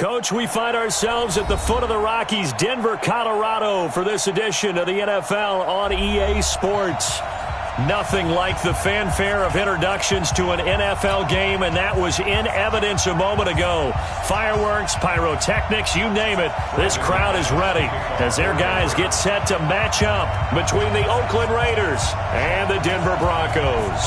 Coach, we find ourselves at the foot of the Rockies, Denver, Colorado, for this edition of the NFL on EA Sports. Nothing like the fanfare of introductions to an NFL game, and that was in evidence a moment ago. Fireworks, pyrotechnics, you name it. This crowd is ready as their guys get set to match up between the Oakland Raiders and the Denver Broncos.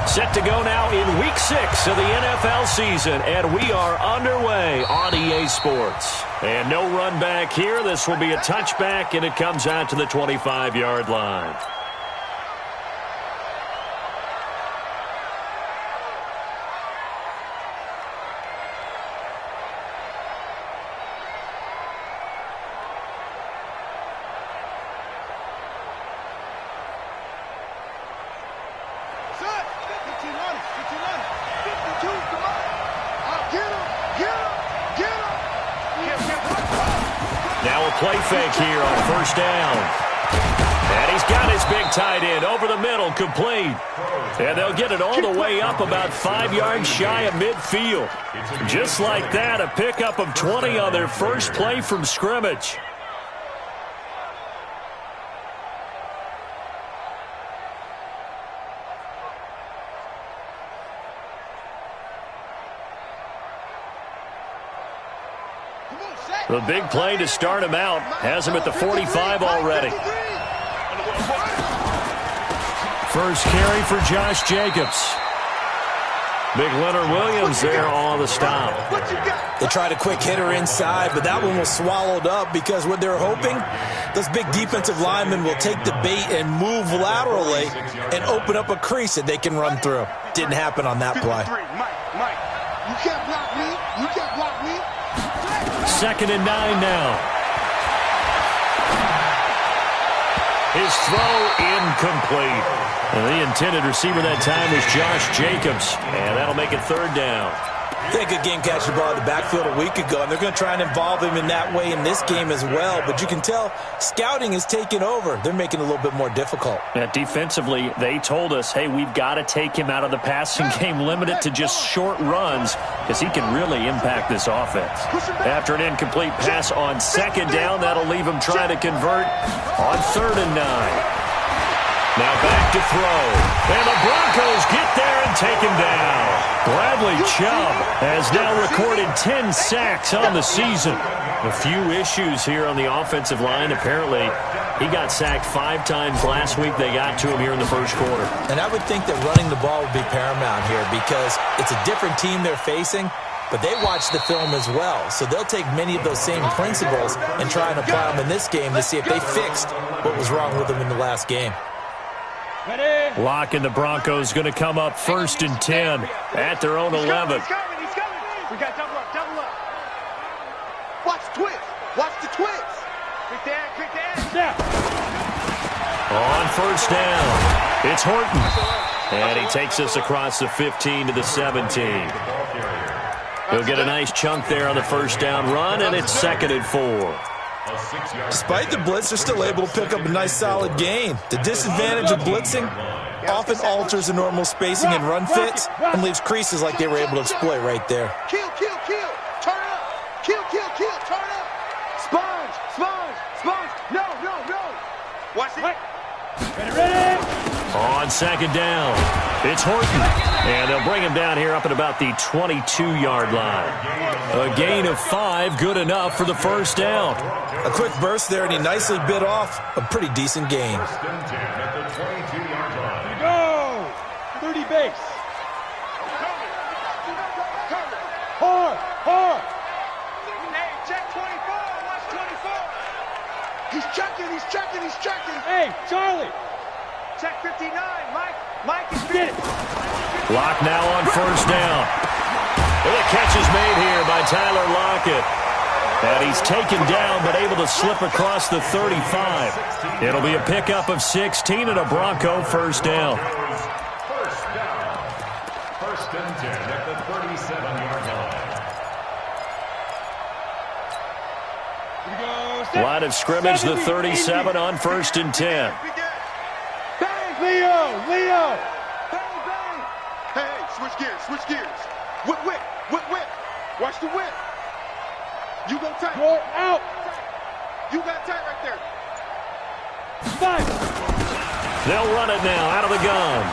Set to go now in Week 6 of the NFL season, and we are underway on EA Sports. And no run back here. This will be a touchback, and it comes out to the 25-yard line. Play fake here on first down. And he's got his big tight end over the middle, complete. And they'll get it all the way up about 5 yards shy of midfield. Just like that, a pickup of 20 on their first play from scrimmage. The big play to start him out has him at the 45 already. First carry for Josh Jacobs. Big Leonard Williams there on the stop. They tried a quick hitter inside, but that one was swallowed up because what they're hoping, those big defensive linemen will take the bait and move laterally and open up a crease that they can run through. Didn't happen on that play. Mike, you can't block me. You can't block me. 2nd and 9 now. His throw incomplete. And the intended receiver that time was Josh Jacobs. And that'll make it 3rd down. He had a good game catching the ball in the backfield a week ago, and they're going to try and involve him in that way in this game as well. But you can tell scouting is taking over. They're making it a little bit more difficult. Yeah, defensively, they told us, hey, we've got to take him out of the passing game, limit it to just short runs, because he can really impact this offense. After an incomplete pass on 2nd down, that'll leave him trying to convert on 3rd and 9. Now back to throw. And the Broncos get there and take him down. Bradley Chubb has now recorded 10 sacks on the season. A few issues here on the offensive line. Apparently, he got sacked 5 times last week. They got to him here in the first quarter. And I would think that running the ball would be paramount here because it's a different team they're facing, but they watch the film as well. So they'll take many of those same principles and try and apply them in this game to see if they fixed what was wrong with them in the last game. Lock and the Broncos going to come up 1st and 10 at their own 11. He's coming. We got double up. Watch the twist. Watch the twist. Quick there. On 1st down, it's Horton. And he takes us across the 15 to the 17. He'll get a nice chunk there on the 1st down run, and it's 2nd and 4. Despite the blitz, they're still able to pick up a nice solid gain. The disadvantage of blitzing often alters the normal spacing and run fits and leaves creases like they were able to exploit right there. Kill. Turn up. Kill. Turn up. Sponge. No. Watch it. Ready. On 2nd down, it's Horton. And they'll bring him down here up at about the 22-yard line. A gain of 5, good enough for the 1st down. A quick burst there, and he nicely bit off a pretty decent gain. Go! 30 base. Hard. Hey, check 24. Watch 24. He's checking. Hey, Charlie. Check 59. Mike is get it. Lock now on 1st down. Well, the catch is made here by Tyler Lockett. And he's taken down but able to slip across the 35. It'll be a pickup of 16 and a Bronco 1st down. 1st and 10 at the 37-yard line. Line of scrimmage, the 37 on 1st and 10. Leo. Hey, switch gears. Whip. Watch the whip. You go tight. Go out. You got tight right there. Five. They'll run it now out of the gun.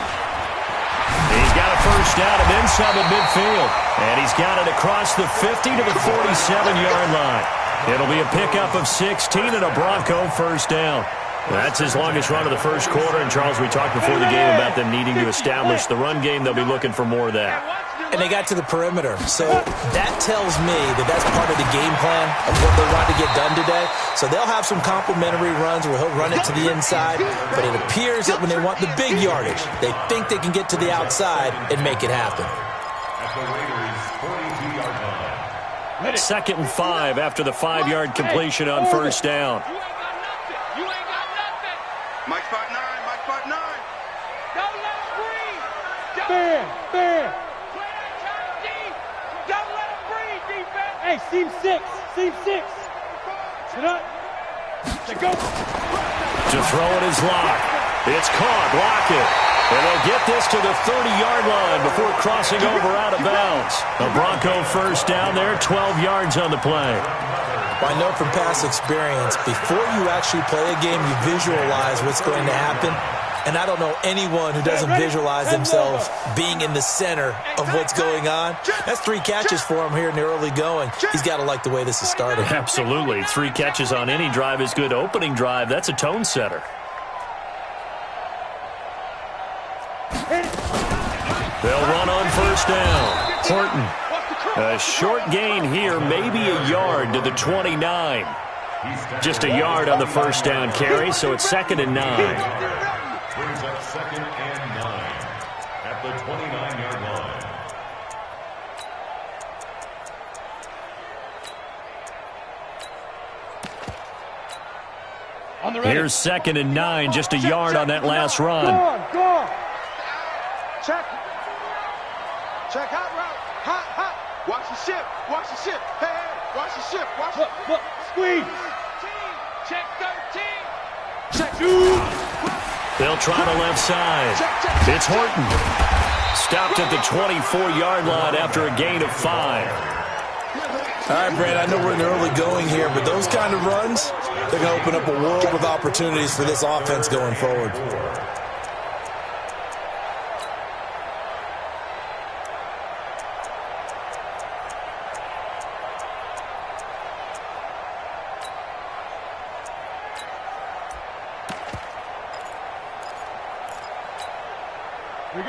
He's got a first down and then some at midfield. And he's got it across the 50 to the 47-yard line. It'll be a pickup of 16 and a Bronco first down. That's his longest run of the first quarter. And, Charles, we talked before the game about them needing to establish the run game. They'll be looking for more of that. And they got to the perimeter. So that tells me that that's part of the game plan of what they want to get done today. So they'll have some complementary runs where he'll run it to the inside. But it appears that when they want the big yardage, they think they can get to the outside and make it happen. At the Raiders' 42-yard line. 2nd and 5 after the 5-yard completion on first down. You ain't got nothing. Mike 5'9", Mike 5'9". Don't let him breathe. Bam. Play that tight deep. Don't let him breathe, defense. Hey, seam 6. Sit up. Let go. To throw it is Locke. It's caught. Lockett. And they'll get this to the 30-yard line before crossing over out of bounds. A Bronco first down there, 12 yards on the play. Well, I know from past experience, before you actually play a game, you visualize what's going to happen. And I don't know anyone who doesn't visualize themselves being in the center of what's going on. That's 3 catches for him here in the early going. He's got to like the way this is started. Absolutely. 3 catches on any drive is good. Opening drive, that's a tone setter. They'll run on first down. Horton. A short gain here, maybe a yard to the 29. Just a yard on the first down carry, so it's 2nd and 9. Brings up 2nd and 9 at the 29-yard line. Here's 2nd and 9, just a yard on that last run. Go. Check hot route. Hot. Watch the ship. Hey, watch the ship. Look. Squeeze. Check 13. Check 2. They'll try the left side. It's Horton. Stopped at the 24-yard line after a gain of 5. All right, Brad, I know we're in the early going here, but those kind of runs, they're going to open up a world of opportunities for this offense going forward.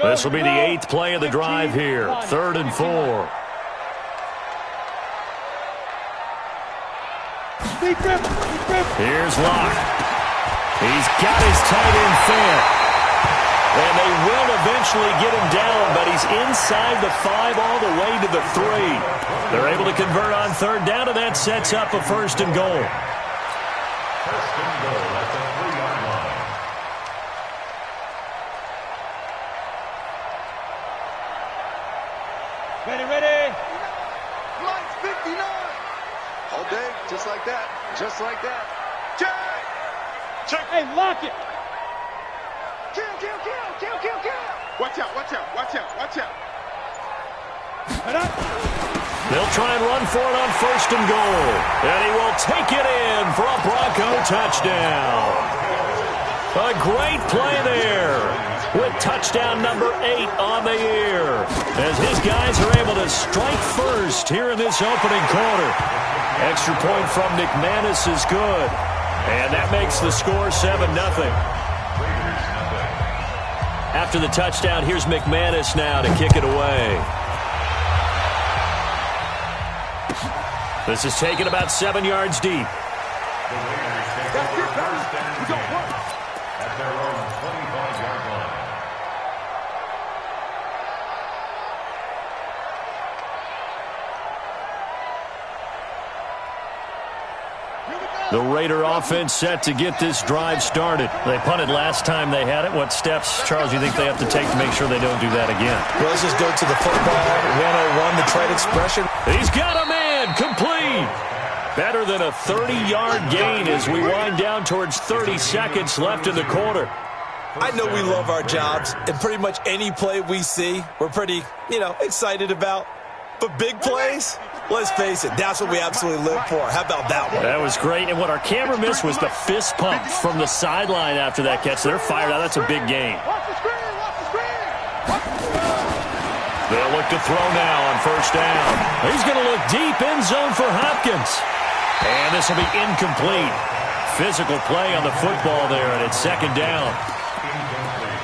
This will be the 8th play of the drive here. 3rd and 4. Here's Locke. He's got his tight end fair. And they will eventually get him down, but he's inside the 5 all the way to the 3. They're able to convert on 3rd down, and that sets up a 1st and goal. 1st and goal at the 3-yard line. Ready. Lights 59. All day, just like that. Check. Hey, lock it. Kill. Watch out. They'll try and run for it on 1st and goal. And he will take it in for a Bronco touchdown. A great play there with touchdown number 8 on the year as his guys are able to strike first here in this opening quarter. Extra point from McManus is good. And that makes the score 7-0. After the touchdown, here's McManus now to kick it away. This is taken about 7 yards deep. The Raiders take over 1st and 10 at their own 25-yard line. The Raider offense set to get this drive started. They punted last time they had it. What steps, Charles, do you think they have to take to make sure they don't do that again? Well, let's just go to the football 101, the trade expression. He's got a man, complete. Better than a 30-yard gain as we wind down towards 30 seconds left in the quarter. I know we love our jobs, and pretty much any play we see, we're pretty, excited about. But big plays? Let's face it, that's what we absolutely live for. How about that one? That was great. And what our camera missed was the fist pump from the sideline after that catch. They're fired out. That's a big game. They'll look to throw now on first down. He's going to look deep end zone for Hopkins. And this will be incomplete. Physical play on the football there, and it's second down. Incomplete.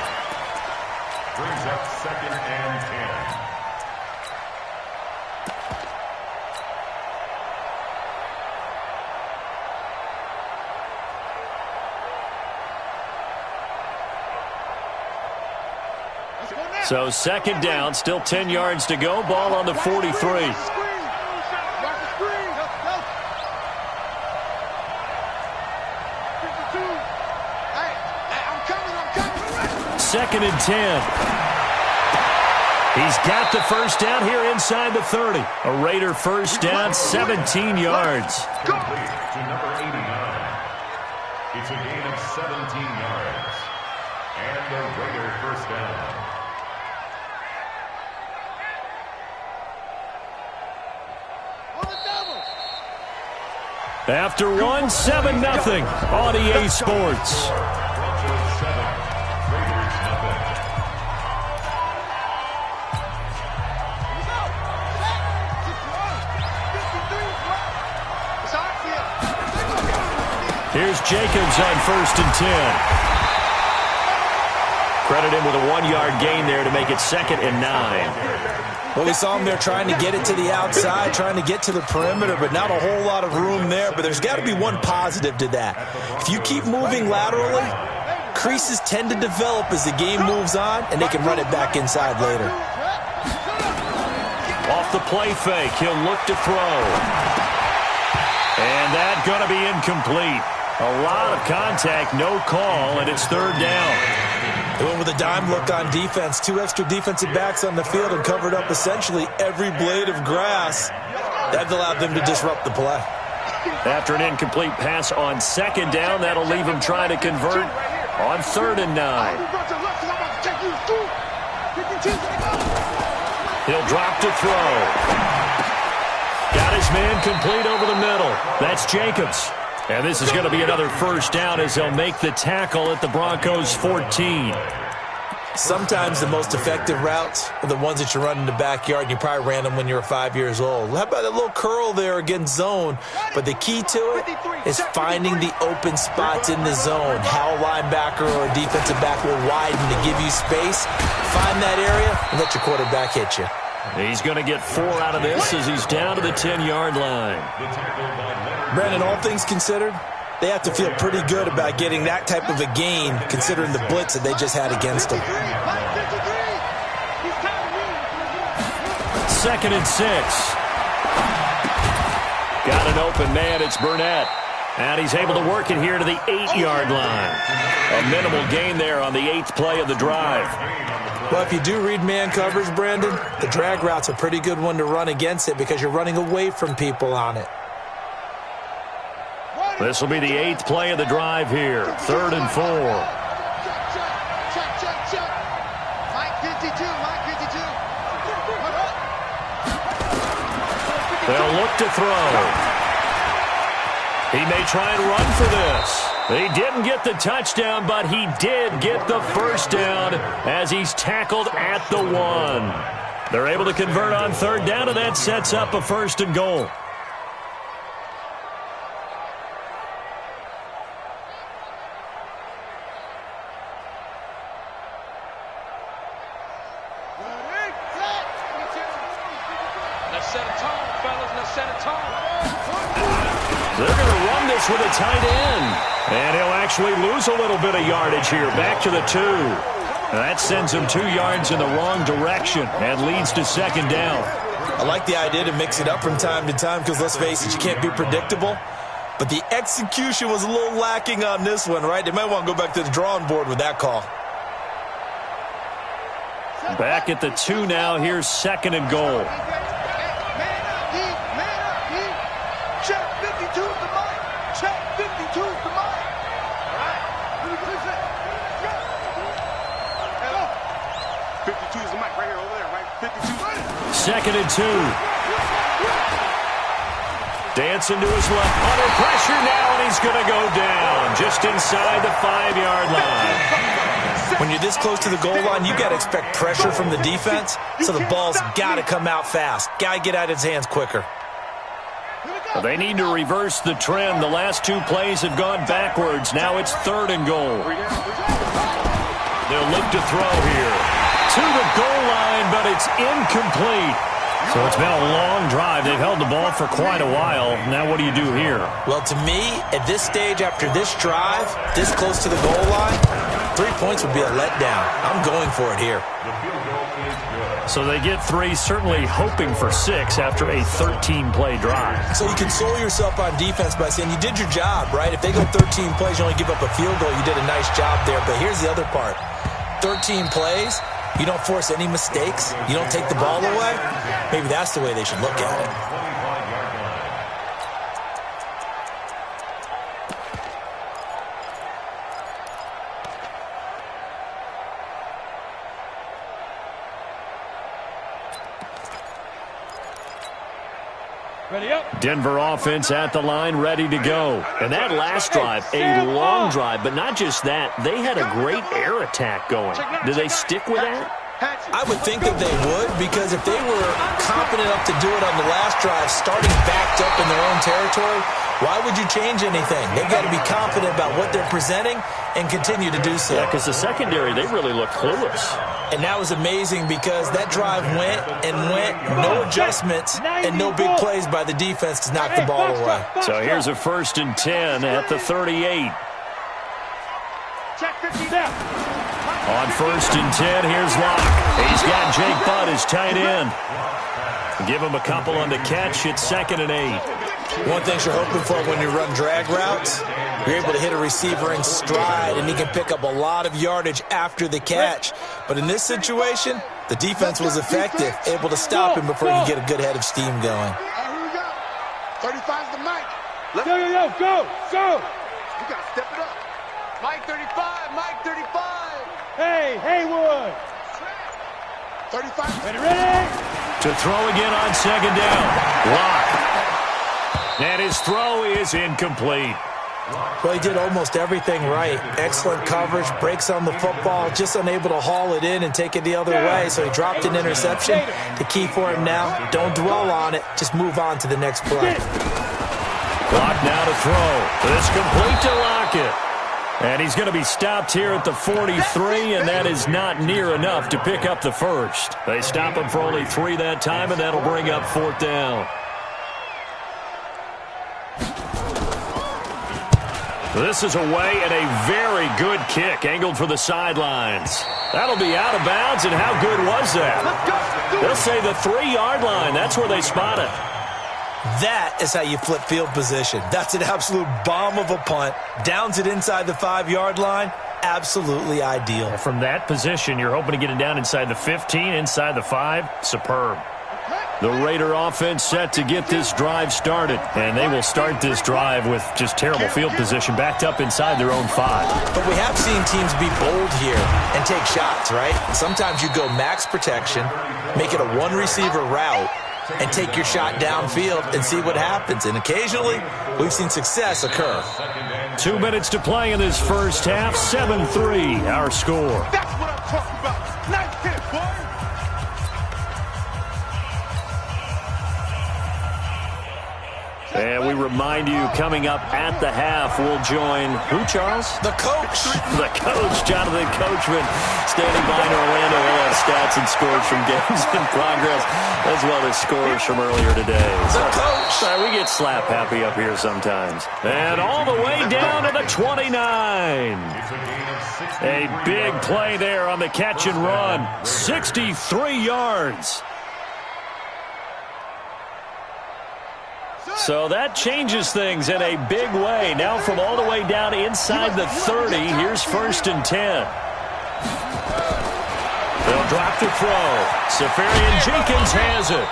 Brings up 2nd and 10. So second down, still 10 yards to go. Ball on the 43. Second and 10. He's got the first down here inside the 30. A Raider first down, 17 yards. Complete to number 89. It's a gain of 17 yards. And the Raider first down. After one, 7-0 on EA Sports. Broncos 7, Raiders nothing. Here's Jacobs on first and 10. Credit him with a 1-yard gain there to make it 2nd and 9. Well, we saw him there trying to get it to the outside, trying to get to the perimeter, but not a whole lot of room there. But there's got to be one positive to that. If you keep moving laterally, creases tend to develop as the game moves on, and they can run it back inside later. Off the play fake, he'll look to throw. And that's going to be incomplete. A lot of contact, no call, and it's 3rd down. They went with a dime look on defense. 2 extra defensive backs on the field and covered up essentially every blade of grass. That allowed them to disrupt the play. After an incomplete pass on 2nd down, that'll leave him trying to convert on 3rd and 9. He'll drop to throw. Got his man complete over the middle. That's Jacobs. And this is going to be another first down as they'll make the tackle at the Broncos 14. Sometimes the most effective routes are the ones that you run in the backyard, and you probably ran them when you were 5 years old. How about a little curl there against zone? But the key to it is finding the open spots in the zone. How a linebacker or a defensive back will widen to give you space. Find that area and let your quarterback hit you. He's going to get 4 out of this as he's down to the 10-yard line. Brandon, all things considered, they have to feel pretty good about getting that type of a gain considering the blitz that they just had against them. 2nd and 6. Got an open man. It's Burnett. And he's able to work it here to the 8-yard line. A minimal gain there on the 8th play of the drive. Well, if you do read man coverage, Brandon, the drag route's a pretty good one to run against it because you're running away from people on it. This will be the 8th play of the drive here. 3rd and 4. They'll look to throw. He may try and run for this. He didn't get the touchdown, but he did get the first down as he's tackled at the 1. They're able to convert on 3rd down, and that sets up a 1st and goal. They're going to run this with a tight end. And he'll actually lose a little bit of yardage here. Back to the 2. That sends him 2 yards in the wrong direction and leads to 2nd down. I like the idea to mix it up from time to time because, let's face it, you can't be predictable. But the execution was a little lacking on this one, right? They might want to go back to the drawing board with that call. Back at the 2 now. Here's 2nd and goal. Second and 2. Dancing to his left. Under pressure now, and he's going to go down just inside the 5-yard line. When you're this close to the goal line, you got to expect pressure from the defense, so the ball's got to come out fast. Got to get out of his hands quicker. Well, they need to reverse the trend. The last 2 plays have gone backwards. Now it's 3rd and goal. They'll look to throw here. To the goal line, but it's incomplete. So it's been a long drive. They've held the ball for quite a while. Now what do you do here? Well, to me, at this stage, after this drive, this close to the goal line, 3 points would be a letdown. I'm going for it here. So they get 3, certainly hoping for 6 after a 13-play drive. So you console yourself on defense by saying you did your job, right? If they go 13 plays, you only give up a field goal, you did a nice job there. But here's the other part. 13 plays, you don't force any mistakes, you don't take the ball away. Maybe that's the way they should look at it. Ready up. Denver offense at the line, ready to go. And that last drive, a long drive, but not just that. They had a great air attack going. Do they stick with that? I would think that they would, because if they were confident enough to do it on the last drive, starting backed up in their own territory, why would you change anything? They've got to be confident about what they're presenting and continue to do so. Yeah, because the secondary, they really look clueless. And that was amazing because that drive went and went, no adjustments, and no big plays by the defense to knock the ball away. So here's a 1st and 10 at the 38. Check 50 down. On 1st and 10, here's Locke. He's got Jake Butt as tight end. Give him a couple on the catch. It's 2nd and 8. One thing you're hoping for when you run drag routes, you're able to hit a receiver in stride, and he can pick up a lot of yardage after the catch. But in this situation, the defense was effective, able to stop him before he could get a good head of steam going. All right, here we go. 35's the Mike. Go. We got to step it up. Mike 35, Mike 35. Hey, Haywood. 35. Ready. To throw again on 2nd down. Locke. And his throw is incomplete. Well, he did almost everything right. Excellent coverage, breaks on the football, just unable to haul it in and take it the other way, so he dropped an interception. The key for him now, don't dwell on it, just move on to the next play. Locke now to throw. It's complete to Lockett. And he's going to be stopped here at the 43, and that is not near enough to pick up the 1st. They stop him for only 3 that time, and that'll bring up 4th down. This is away and a very good kick angled for the sidelines. That'll be out of bounds, and how good was that? They'll say the 3-yard line. That's where they spot it. That is how you flip field position. That's an absolute bomb of a punt. Downs it inside the 5-yard line. Absolutely ideal. From that position, you're hoping to get it down inside the 15, inside the 5. Superb. The Raider offense set to get this drive started, and they will start this drive with just terrible field position, backed up inside their own 5. But we have seen teams be bold here and take shots, right? Sometimes you go max protection, make it a 1-receiver route, and take your shot downfield and see what happens. And occasionally, we've seen success occur. 2 minutes to play in this first half. 7-3, our score. That's what I'm talking about. Nice hit, boy. And we remind you, coming up at the half, we'll join who, Charles? The coach. The coach, Jonathan Coachman, standing by in Orlando. We'll have stats and scores from games in progress, as well as scores from earlier today. The coach. We get slap happy up here sometimes. And all the way down to the 29. A big play there on the catch and run. 63 yards. So that changes things in a big way. Now from all the way down inside the 30, here's 1st and 10. They'll drop the throw. Safarian Jenkins has it.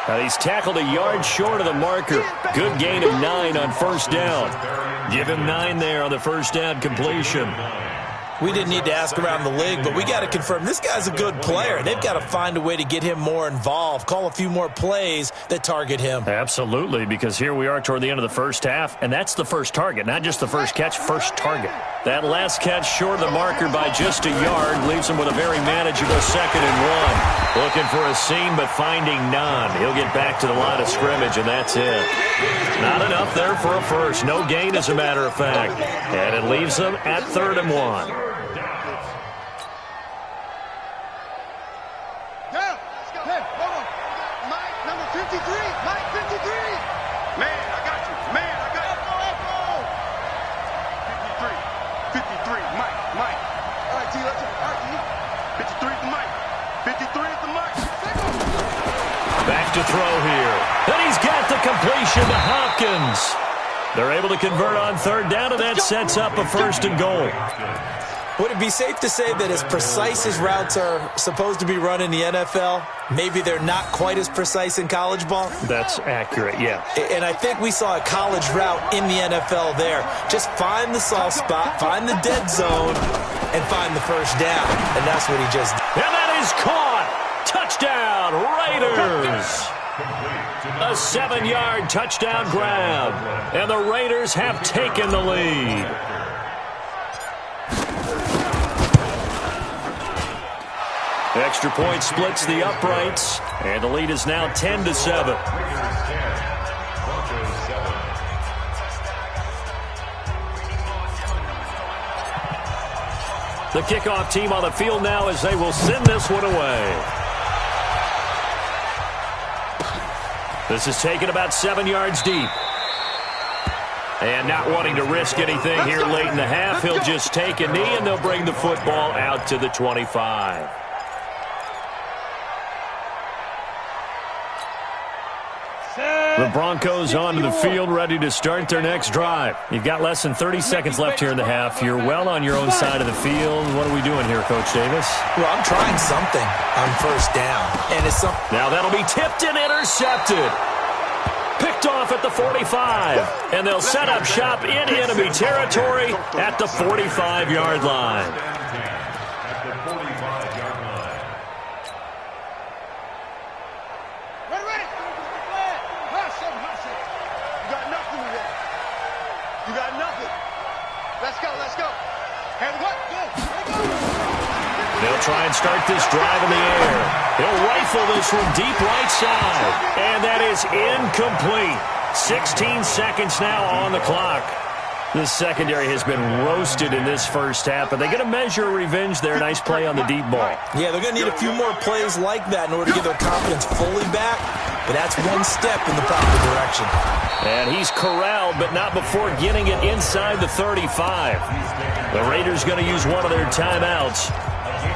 Now he's tackled a yard short of the marker. Good gain of 9 on 1st down. Give him 9 there on the 1st down completion. We didn't need to ask around the league, but we got to confirm this guy's a good player. They've got to find a way to get him more involved, call a few more plays that target him. Absolutely, because here we are toward the end of the first half, and that's the first target, not just the first catch, first target. That last catch short of the marker by just a yard leaves him with a very manageable 2nd and 1. Looking for a seam, but finding none. He'll get back to the line of scrimmage, and that's it. Not enough there for a first. No gain, as a matter of fact. And it leaves them at 3rd and 1. Back to throw here. And he's got the completion to Hopkins. They're able to convert on 3rd down, and that sets up a 1st and goal. Would it be safe to say that as precise as routes are supposed to be run in the NFL, maybe they're not quite as precise in college ball? That's accurate, yeah. And I think we saw a college route in the NFL there. Just find the soft spot, find the dead zone, and find the 1st down. And that's what he just did. And that is caught. Touchdown, Raiders. A 7-yard touchdown grab. And the Raiders have taken the lead. Extra point splits the uprights. And the lead is now 10-7. The kickoff team on the field now as they will send this one away. This is taken about 7 yards deep. And not wanting to risk anything here late in the half, he'll just take a knee, and they'll bring the football out to the 25. The Broncos onto the field, ready to start their next drive. You've got less than 30 seconds left here in the half. You're well on your own side of the field. What are we doing here, Coach Davis? Well, I'm trying something on 1st down. And it's something. Now that'll be tipped and intercepted. Picked off at the 45. And they'll set up shop in enemy territory at the 45-yard line. They'll try and start this drive in the air. He'll rifle this from deep right side. And that is incomplete. 16 seconds now on the clock. This secondary has been roasted in this first half, but they're going to measure revenge there. Nice play on the deep ball. Yeah, they're going to need a few more plays like that in order to get their confidence fully back. But that's one step in the proper direction. And he's corralled, but not before getting it inside the 35. The Raiders going to use one of their timeouts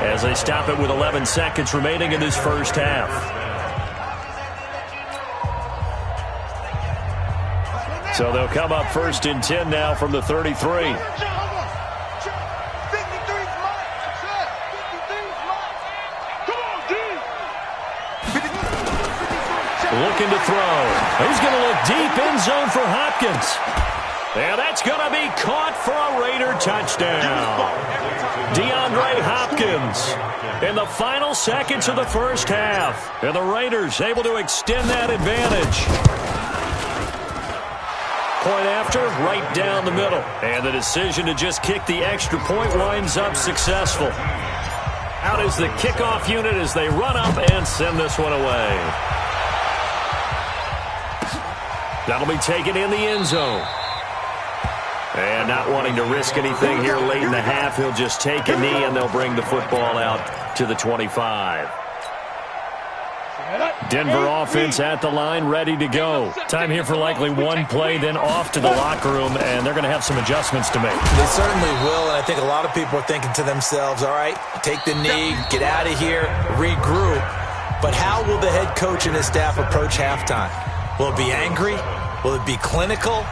as they stop it with 11 seconds remaining in this first half. So they'll come up 1st and 10 now from the 33. Looking to throw. He's going to look deep end zone for Hopkins. And that's going to be caught for a Raider touchdown. DeAndre Hopkins in the final seconds of the first half. And the Raiders able to extend that advantage. Point after, right down the middle. And the decision to just kick the extra point winds up successful. Out is the kickoff unit as they run up and send this one away. That'll be taken in the end zone. And not wanting to risk anything here late in the half, he'll just take a knee and they'll bring the football out to the 25. Denver offense at the line, ready to go. Time here for likely one play, then off to the locker room, and they're going to have some adjustments to make. They certainly will, and I think a lot of people are thinking to themselves, all right, take the knee, get out of here, regroup. But how will the head coach and his staff approach halftime? Will it be angry? Will it be clinical?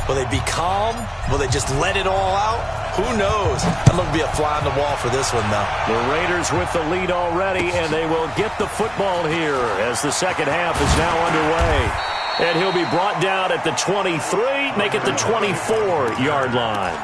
Will they be calm? Will they just let it all out? Who knows? I'm going to be a fly on the wall for this one, though. The Raiders with the lead already, and they will get the football here as the second half is now underway. And he'll be brought down at the 23, make it the 24-yard line.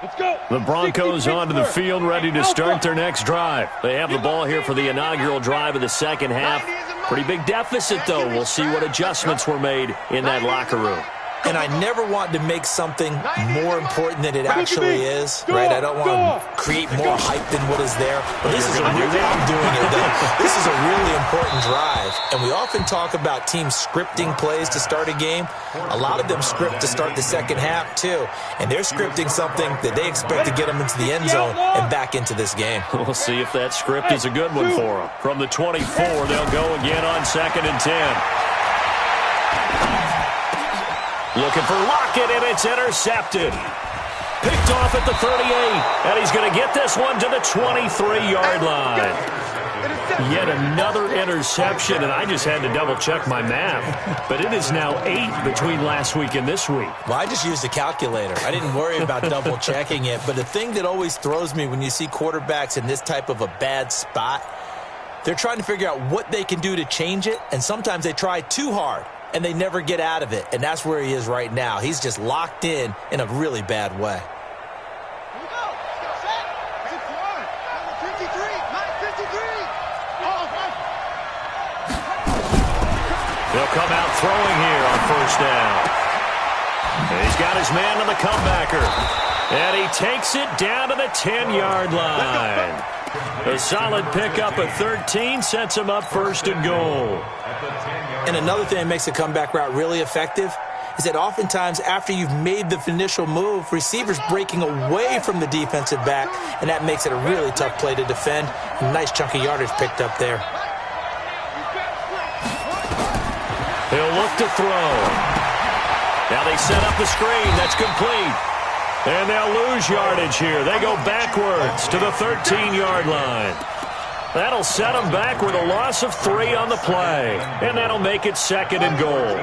Let's go. The Broncos onto the field, ready to start their next drive. They have the ball here for the inaugural drive of the second half. Pretty big deficit, though. We'll see what adjustments were made in that locker room. And I never want to make something more important than it actually is, right? I don't want to create more hype than what is there. But this is a really, I'm doing it, though. This is a really important drive. And we often talk about teams scripting plays to start a game. A lot of them script to start the second half, too. And they're scripting something that they expect to get them into the end zone and back into this game. We'll see if that script is a good one for them. From the 24, they'll go again on 2nd and 10. Looking for Lockett, and it's intercepted. Picked off at the 38, and he's going to get this one to the 23-yard line. Yet another interception, and I just had to double-check my math. But it is now 8 between last week and this week. Well, I just used a calculator. I didn't worry about double-checking it. But the thing that always throws me when you see quarterbacks in this type of a bad spot, they're trying to figure out what they can do to change it, and sometimes they try too hard. And they never get out of it. And that's where he is right now. He's just locked in a really bad way. Here we go. Set. 53. 953. They'll come out throwing here on 1st down. And he's got his man on the comebacker. And he takes it down to the 10-yard line. A solid pickup at 13 sets him up 1st and goal. And another thing that makes a comeback route really effective is that oftentimes after you've made the initial move, receivers breaking away from the defensive back, and that makes it a really tough play to defend. A nice chunk of yardage picked up there. He'll look to throw. Now they set up the screen. That's complete. And they'll lose yardage here. They go backwards to the 13-yard line. That'll set them back with a loss of 3 on the play. And that'll make it 2nd and goal.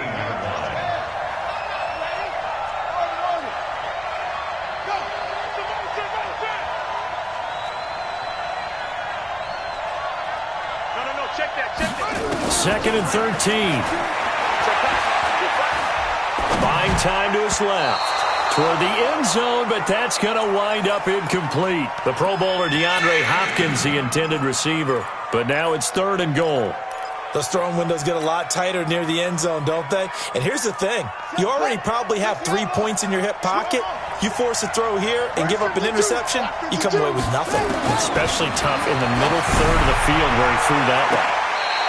Check that. 2nd and 13. Buying time to his left. Toward the end zone, but that's going to wind up incomplete. The Pro Bowler DeAndre Hopkins, the intended receiver. But now it's 3rd and goal. Those throwing windows get a lot tighter near the end zone, don't they? And here's the thing. You already probably have 3 points in your hip pocket. You force a throw here and give up an interception, you come away with nothing. Especially tough in the middle third of the field where he threw that one.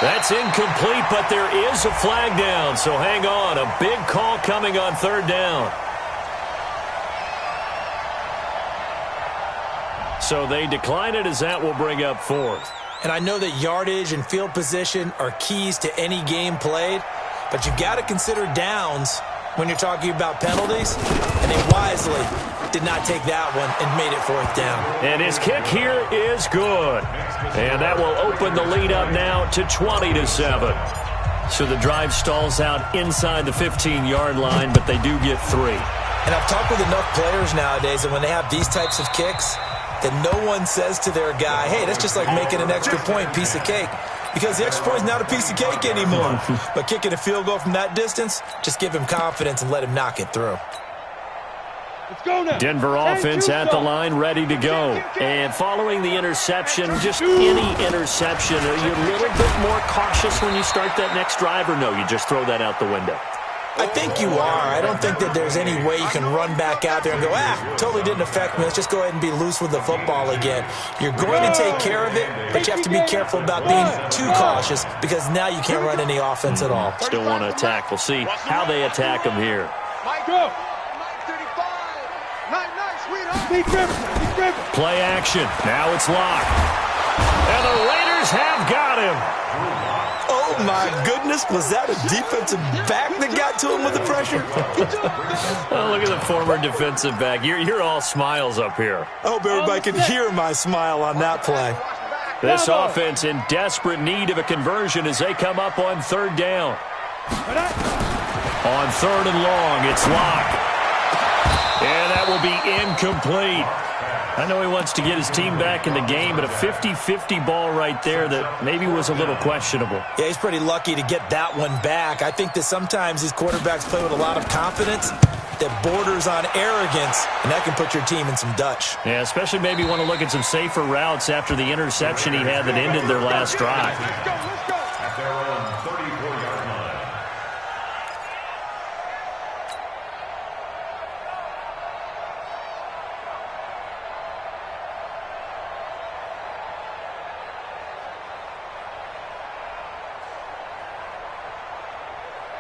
That's incomplete, but there is a flag down, so hang on. A big call coming on 3rd down. So they decline it as that will bring up 4th. And I know that yardage and field position are keys to any game played, but you've got to consider downs when you're talking about penalties, and they wisely did not take that one and made it 4th down. And his kick here is good. And that will open the lead up now to 20-7. So the drive stalls out inside the 15-yard line, but they do get 3. And I've talked with enough players nowadays that when they have these types of kicks, that no one says to their guy, hey, that's just like making an extra point, piece of cake. Because the extra point is not a piece of cake anymore. But kicking a field goal from that distance, just give him confidence and let him knock it through. Let's go now. Denver offense at the line, ready to go. And following the interception, just any interception, are you a little bit more cautious when you start that next drive, or no, you just throw that out the window? I think you are. I don't think that there's any way you can run back out there and go, totally didn't affect me. Let's just go ahead and be loose with the football again. You're going to take care of it, but you have to be careful about being too cautious because now you can't run any offense at all. Still want to attack. We'll see how they attack him here. Go. 935. Play action. Now it's locked. And the Raiders have got him. Oh, my goodness. Was that a defensive back that got to him with the pressure? Oh, look at the former defensive back. You're all smiles up here. I hope everybody can hear my smile on that play. This offense in desperate need of a conversion as they come up on 3rd down. On 3rd and long, it's locked. And that will be incomplete. I know he wants to get his team back in the game, but a 50-50 ball right there that maybe was a little questionable. Yeah, he's pretty lucky to get that one back. I think that sometimes these quarterbacks play with a lot of confidence, that borders on arrogance, and that can put your team in some Dutch. Yeah, especially maybe want to look at some safer routes after the interception he had that ended their last drive. Let's go, let's go. At their own 34-yard line.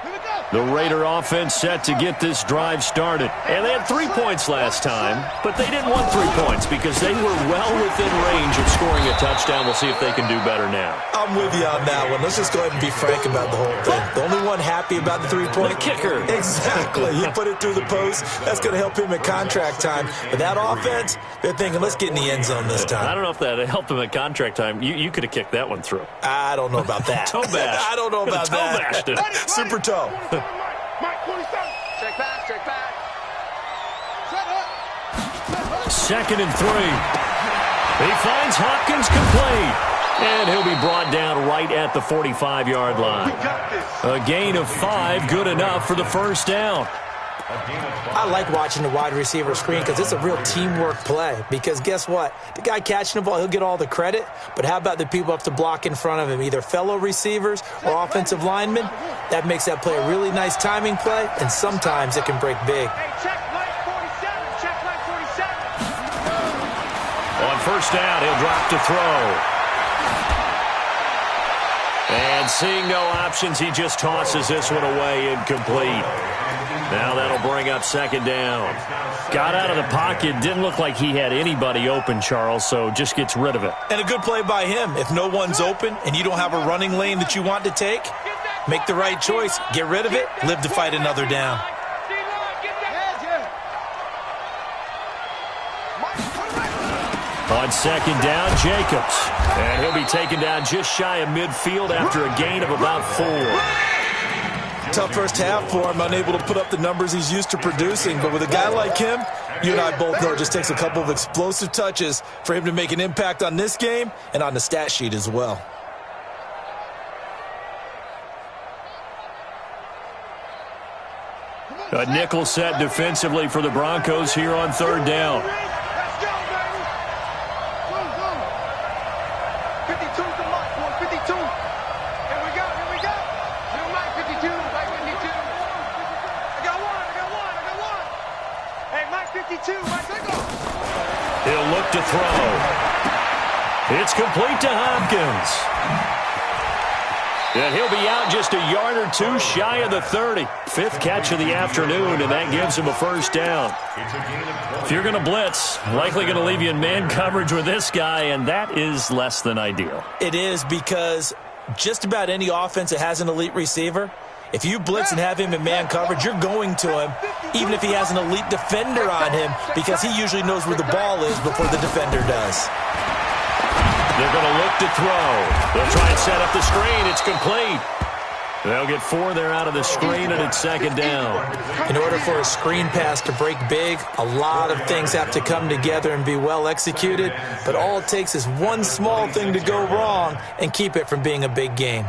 Here we go. The Raider offense set to get this drive started. And they had 3 points last time, but they didn't want 3 points because they were well within range of scoring a touchdown. We'll see if they can do better now. I'm with you on that one. Let's just go ahead and be frank about the whole thing. The only one happy about the 3-point? The kicker. Exactly. He put it through the post. That's going to help him at contract time. But that offense, they're thinking, let's get in the end zone this time. I don't know if that helped him at contract time. You could have kicked that one through. I don't know about that. Toe bash. I don't know about Toe that. bashed it. Super toe. Mike, 27. Check back, check back. Set up. 2nd and 3. He finds Hopkins complete. And he'll be brought down right at the 45-yard line. We got this. A gain of 5, good enough for the first down. I like watching the wide receiver screen because it's a real teamwork play. Because guess what? The guy catching the ball, he'll get all the credit. But how about the people up to block in front of him, either fellow receivers or offensive linemen? That makes that play a really nice timing play, and sometimes it can break big. Hey, check line 47. Check line 47. On first down, he'll drop to throw. And seeing no options, he just tosses this one away incomplete. Now that'll bring up 2nd down. Got out of the pocket. Didn't look like he had anybody open, Charles, so just gets rid of it. And a good play by him. If no one's open and you don't have a running lane that you want to take, make the right choice. Get rid of it. Live to fight another down. On 2nd down, Jacobs. And he'll be taken down just shy of midfield after a gain of about 4. Tough first half for him, unable to put up the numbers he's used to producing. But with a guy like him, you and I both know it just takes a couple of explosive touches for him to make an impact on this game and on the stat sheet as well. A nickel set defensively for the Broncos here on 3rd down. Let's go, baby. Go, go. 52 to Mike, boy, 52. Here we go, here we go. Here, Mike, 52, Mike, 52. I got one. Hey, Mike, 52, Mike, let go. He'll look to throw. It's complete to Hopkins. And he'll be out just a yard or 2 shy of the 30. 5th catch of the afternoon, and that gives him a first down. If you're going to blitz, likely going to leave you in man coverage with this guy, and that is less than ideal. It is, because just about any offense that has an elite receiver, if you blitz and have him in man coverage, you're going to him, even if he has an elite defender on him, because he usually knows where the ball is before the defender does. They're going to look to throw. They'll try and set up the screen. It's complete. They'll get 4 there out of the screen, and it's 2nd down. In order for a screen pass to break big, a lot of things have to come together and be well executed, but all it takes is one small thing to go wrong and keep it from being a big game.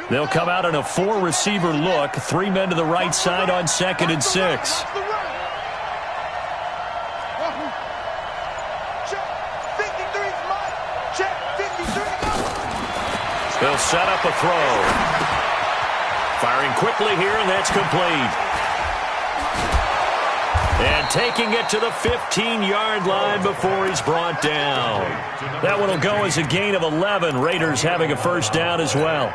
They'll come out in a 4-receiver look. 3 men to the right side on 2nd and 6. Check 53, Mike. Check 53, go. They'll set up a throw. Firing quickly here, and that's complete. And taking it to the 15-yard line before he's brought down. That one will go as a gain of 11. Raiders having a first down as well.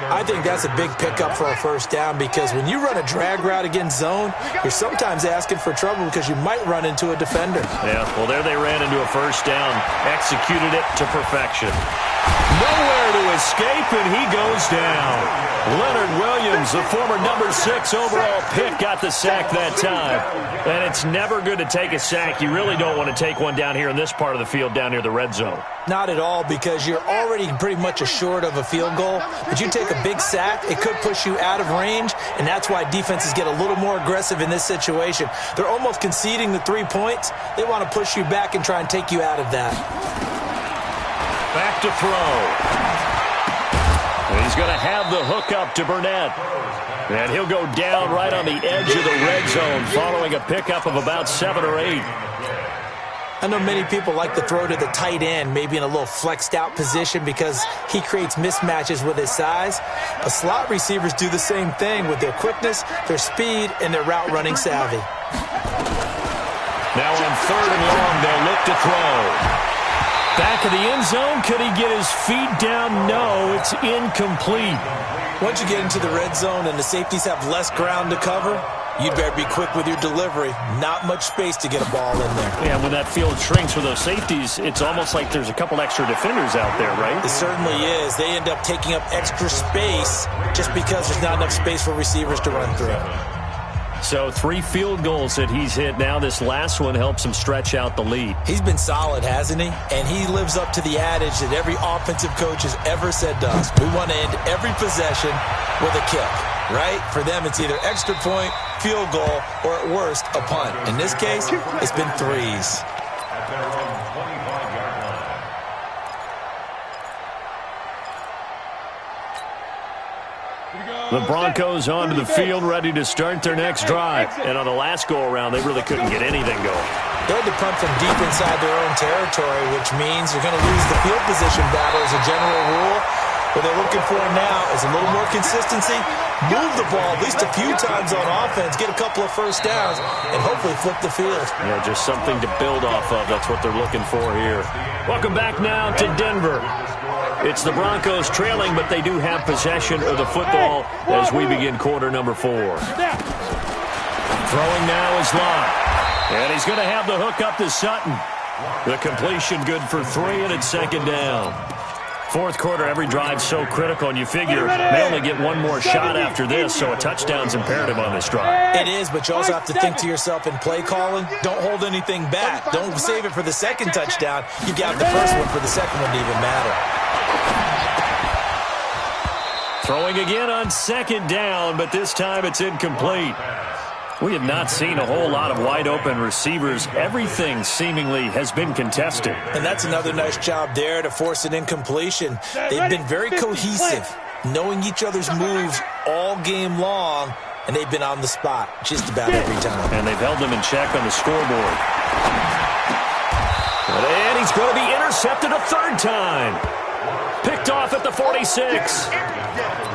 I think that's a big pickup for a first down, because when you run a drag route against zone, you're sometimes asking for trouble because you might run into a defender. Yeah, well, there they ran into a first down, executed it to perfection. Nowhere to escape, and he goes down. Leonard Williams, the former number 6 overall pick, got the sack that time. And it's never good to take a sack. You really don't want to take one down here in this part of the field, down near the red zone. Not at all, because you're already pretty much assured of a field goal. But you take a big sack, it could push you out of range, and that's why defenses get a little more aggressive in this situation. They're almost conceding the 3 points. They want to push you back and try and take you out of that. Back to throw. And he's going to have the hook up to Burnett. And he'll go down right on the edge of the red zone following a pickup of about 7 or 8. I know many people like to throw to the tight end, maybe in a little flexed out position because he creates mismatches with his size. But slot receivers do the same thing with their quickness, their speed, and their route running savvy. Now on 3rd and long, they'll look to throw. Back of the end zone. Could he get his feet down? No, it's incomplete. Once you get into the red zone and the safeties have less ground to cover, you'd better be quick with your delivery. Not much space to get a ball in there. Yeah, when that field shrinks for those safeties, it's almost like there's a couple extra defenders out there, right? It certainly is. They end up taking up extra space just because there's not enough space for receivers to run through. So 3 field goals that he's hit now. This last one helps him stretch out the lead. He's been solid, hasn't he? And he lives up to the adage that every offensive coach has ever said to us. We want to end every possession with a kick, right? For them, it's either extra point, field goal, or at worst, a punt. In this case, it's been 3s. At their own 25-yard line. The Broncos onto the field, ready to start their next drive. And on the last go-around, they really couldn't get anything going. They had to punt from deep inside their own territory, which means you're going to lose the field position battle as a general rule. What they're looking for now is a little more consistency, move the ball at least a few times on offense, get a couple of first downs, and hopefully flip the field. Yeah, just something to build off of. That's what they're looking for here. Welcome back now to Denver. It's the Broncos trailing, but they do have possession of the football as we begin quarter number 4. Throwing now is Lott. And he's going to have the hook up to Sutton. The completion good for 3, and it's 2nd down. 4th quarter, every drive's so critical, and you figure they only get one more shot after this, so a touchdown's imperative on this drive. It is, but you also have to think to yourself in play calling, don't hold anything back. Don't save it for the 2nd touchdown. You got the first one for the 2nd one to even matter. Throwing again on 2nd down, but this time it's incomplete. We have not seen a whole lot of wide-open receivers. Everything seemingly has been contested. And that's another nice job there to force an incompletion. They've been very cohesive, knowing each other's moves all game long, and they've been on the spot just about every time. And they've held them in check on the scoreboard. And he's going to be intercepted a 3rd time. Picked off at the 46.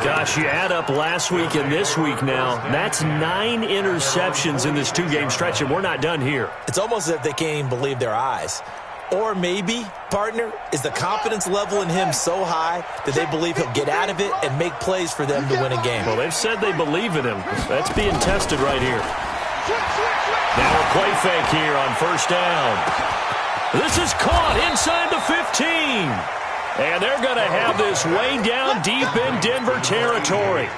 Gosh, you add up last week and this week now, that's 9 interceptions in this 2-game stretch, and we're not done here. It's almost as if they can't even believe their eyes. Or maybe, partner, is the confidence level in him so high that they believe he'll get out of it and make plays for them to win a game. Well, they've said they believe in him. That's being tested right here. Now a play fake here on 1st down. This is caught inside the 15. And they're going to have this way down deep in Denver territory.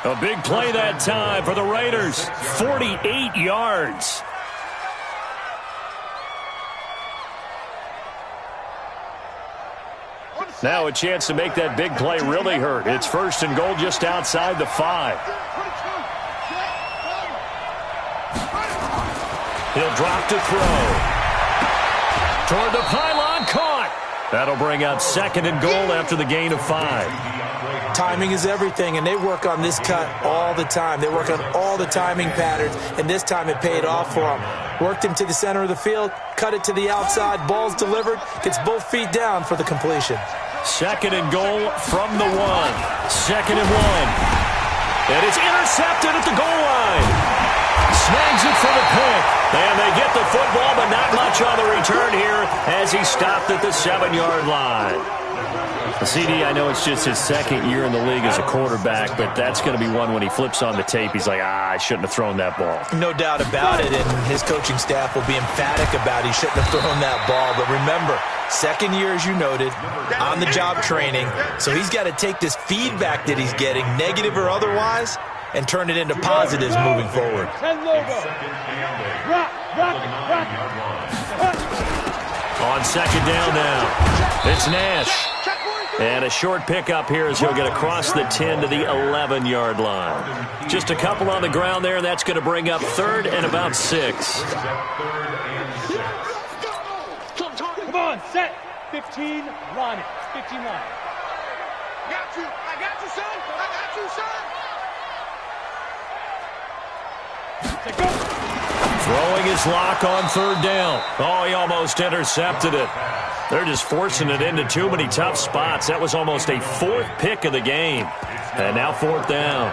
A big play that time for the Raiders. 48 yards. Now a chance to make that big play really hurt. It's 1st and goal just outside the 5. He'll drop to throw. Toward the pylon, caught. That'll bring up 2nd and goal after the gain of 5. Timing is everything, and they work on this cut all the time. They work on all the timing patterns, and this time it paid off for them. Worked him to the center of the field, cut it to the outside, ball's delivered, gets both feet down for the completion. 2nd and goal from the 1. 2nd and 1. And it's intercepted at the goal line. Snags it for the pick. And they get the football, but not much on the return here as he stopped at the 7-yard line. CD, I know it's just his second year in the league as a quarterback, but that's going to be one when he flips on the tape, he's like, I shouldn't have thrown that ball. No doubt about it, and his coaching staff will be emphatic about he shouldn't have thrown that ball. But remember, second year, as you noted, on-the-job training, so he's got to take this feedback that he's getting, negative or otherwise, and turn it into positives moving forward. 10 logo. Rock. On second down now, it's Nash. And a short pickup here as he'll get across the 10 to the 11-yard line. Just a couple on the ground there, and that's going to bring up 3rd and about 6. Come on, set. 15, line it. 15 line. Got you. I got you, son. I got you, son. Say go. Throwing his lock on 3rd down. Oh, he almost intercepted it. They're just forcing it into too many tough spots. That was almost a 4th pick of the game. And now 4th down.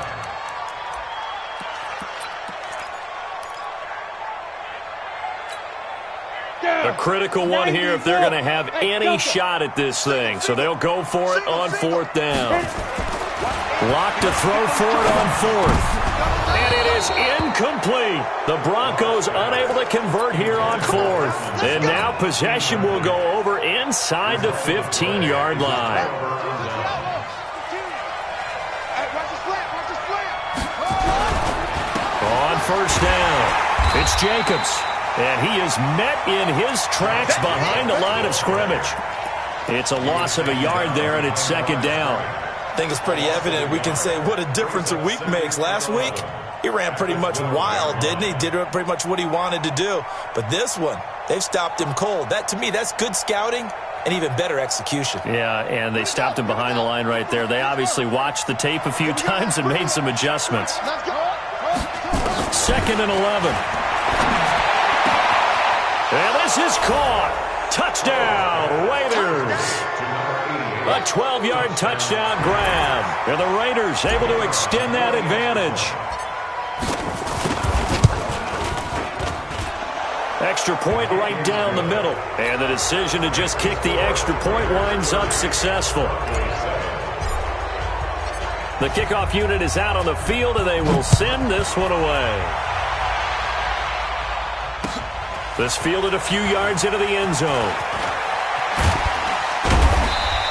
A critical one here if they're going to have any shot at this thing. So they'll go for it on 4th down. Lock to throw for it on 4th. And it is incomplete. The Broncos unable to convert here on 4th. And now possession will go over inside the 15-yard line. On 1st down, it's Jacobs. And he is met in his tracks behind the line of scrimmage. It's a loss of a yard there, and it's 2nd down. I think it's pretty evident. We can say what a difference a week makes. Last week, he ran pretty much wild, didn't he? Did pretty much what he wanted to do. But this one, they've stopped him cold. That, to me, that's good scouting and even better execution. Yeah, and they stopped him behind the line right there. They obviously watched the tape a few times and made some adjustments. 2nd and 11. And this is caught. Touchdown, Raiders. A 12-yard touchdown grab. And the Raiders able to extend that advantage. Extra point right down the middle. And the decision to just kick the extra point winds up successful. The kickoff unit is out on the field, and they will send this one away. This fielded a few yards into the end zone.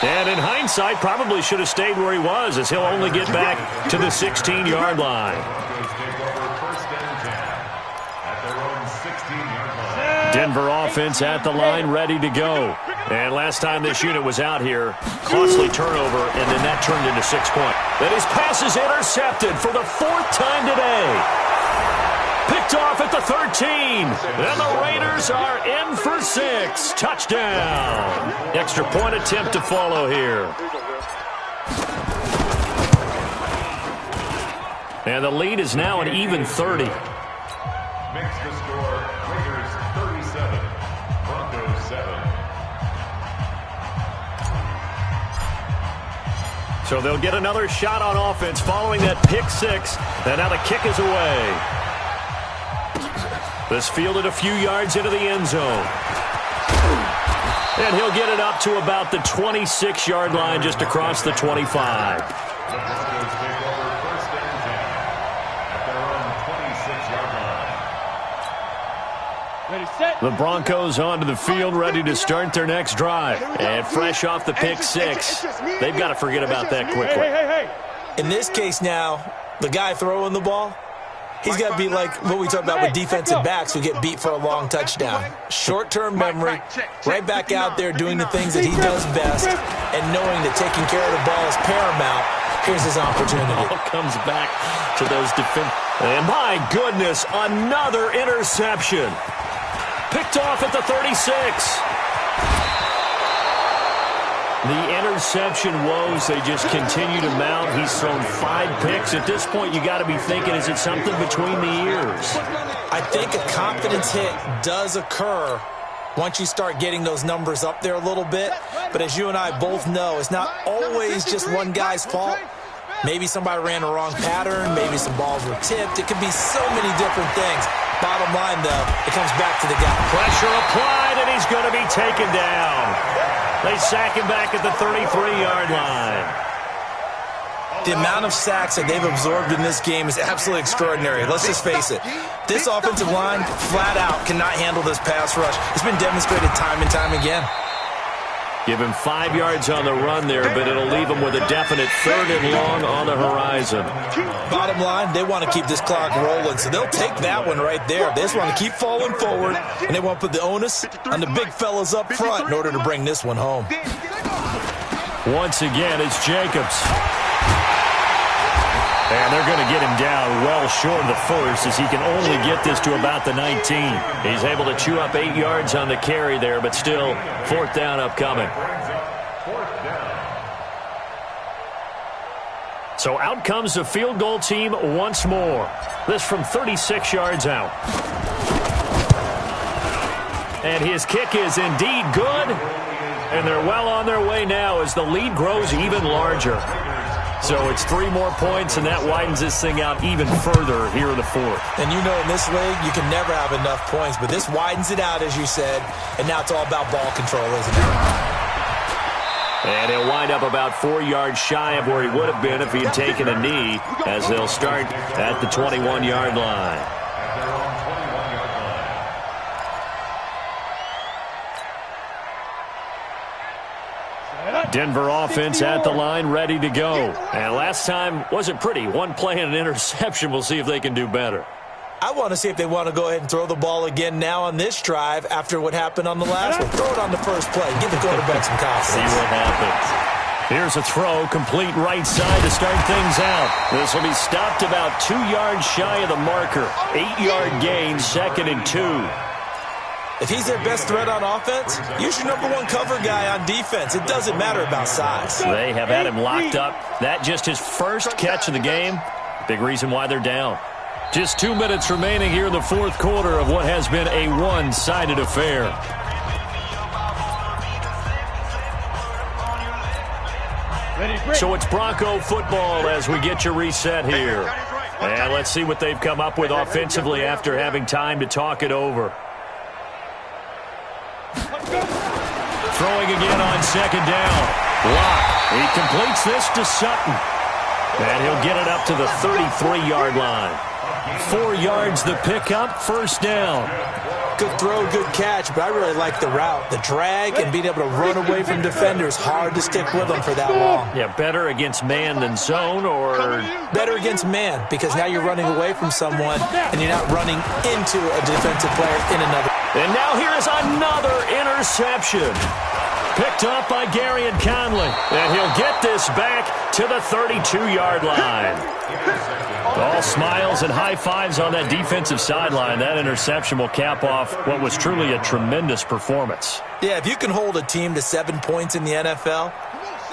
And in hindsight, probably should have stayed where he was, as he'll only get back to the 16-yard line. Denver offense at the line, ready to go. And last time this unit was out here, costly turnover, and then that turned into 6 points. And his pass is intercepted for the 4th time today. Picked off at the 13. And the Raiders are in for 6. Touchdown. Extra point attempt to follow here. And the lead is now an even 30. Makes the score Raiders 37, Broncos 7. So they'll get another shot on offense following that pick 6. And now the kick is away. This fielded a few yards into the end zone. And he'll get it up to about the 26-yard line, just across the 25. The Broncos onto the field, ready to start their next drive. And fresh off the pick 6, they've got to forget about that quickly. In this case now, the guy throwing the ball, he's got to be like what we talk about with defensive backs who get beat for a long touchdown. Short-term memory, right back out there doing the things that he does best, and knowing that taking care of the ball is paramount. Here's his opportunity. Ball comes back to those defenders. And my goodness, another interception. Picked off at the 36. The interception woes, they just continue to mount. He's thrown 5 picks. At this point, you got to be thinking, is it something between the ears? I think a confidence hit does occur once you start getting those numbers up there a little bit. But as you and I both know, it's not always just one guy's fault. Maybe somebody ran the wrong pattern. Maybe some balls were tipped. It could be so many different things. Bottom line, though, it comes back to the guy. Pressure applied, and he's going to be taken down. They sack him back at the 33-yard line. The amount of sacks that they've absorbed in this game is absolutely extraordinary. Let's just face it. This offensive line, flat out, cannot handle this pass rush. It's been demonstrated time and time again. Give him 5 yards on the run there, but it'll leave him with a definite 3rd and long on the horizon. Bottom line, they want to keep this clock rolling, so they'll take that one right there. They just want to keep falling forward, and they want to put the onus on the big fellas up front in order to bring this one home. Once again, it's Jacobs. And they're going to get him down well short of the first, as he can only get this to about the 19. He's able to chew up 8 yards on the carry there, but still 4th down upcoming. So out comes the field goal team once more. This from 36 yards out. And his kick is indeed good. And they're well on their way now as the lead grows even larger. So it's 3 more points, and that widens this thing out even further here in the 4th. And you know in this league, you can never have enough points, but this widens it out, as you said, and now it's all about ball control, isn't it? And he'll wind up about 4 yards shy of where he would have been if he had taken a knee, as they'll start at the 21-yard line. Denver offense at the line, ready to go. And last time wasn't pretty. One play and an interception. We'll see if they can do better. I want to see if they want to go ahead and throw the ball again now on this drive after what happened on the last one. Throw it on the first play. Give the quarterback some confidence. See what happens. Here's a throw, complete right side to start things out. This will be stopped about 2 yards shy of the marker. 8-yard gain, 2nd and 2. If he's their best threat on offense, use your #1 cover guy on defense. It doesn't matter about size. They have had him locked up. That just his first catch of the game. Big reason why they're down. Just 2 minutes remaining here in the 4th quarter of what has been a one-sided affair. So it's Bronco football as we get you reset here. And let's see what they've come up with offensively after having time to talk it over. Throwing again on 2nd down. Lock. He completes this to Sutton. And he'll get it up to the 33-yard line. 4 yards the pickup, 1st down. Good throw, good catch, but I really like the route. The drag and being able to run away from defenders, hard to stick with them for that long. Yeah, better against man than zone, or better against man, because now you're running away from someone and you're not running into a defensive player in another. And now here is another interception. Picked up by Gary and Conley. And he'll get this back to the 32-yard line. All smiles and high fives on that defensive sideline. That interception will cap off what was truly a tremendous performance. Yeah, if you can hold a team to 7 points in the NFL,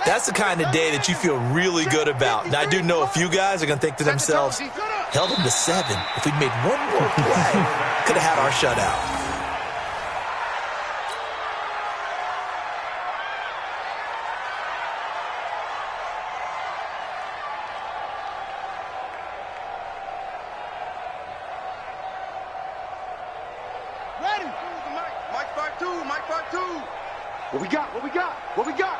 that's the kind of day that you feel really good about. Now, I do know a few guys are going to think to themselves, held them to 7. If we'd made one more play, could have had our shutout. What we got? What we got? What we got?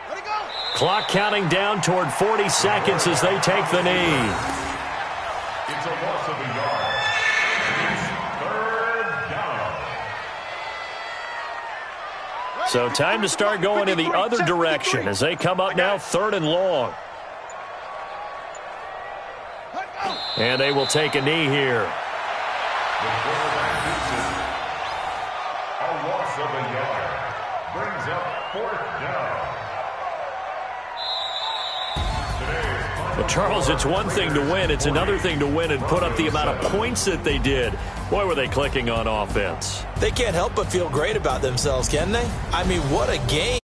Let it go. Clock counting down toward 40 seconds as they take the knee. It's a loss of a yard. It's 3rd down. So time to start going in the other direction as they come up now 3rd and long. And they will take a knee here. The quarterback gets it. A loss of a yard. Brings up 4th down. Well, Charles, it's one thing to win. It's another thing to win and put up the amount of points that they did. Boy, were they clicking on offense. They can't help but feel great about themselves, can they? I mean, what a game.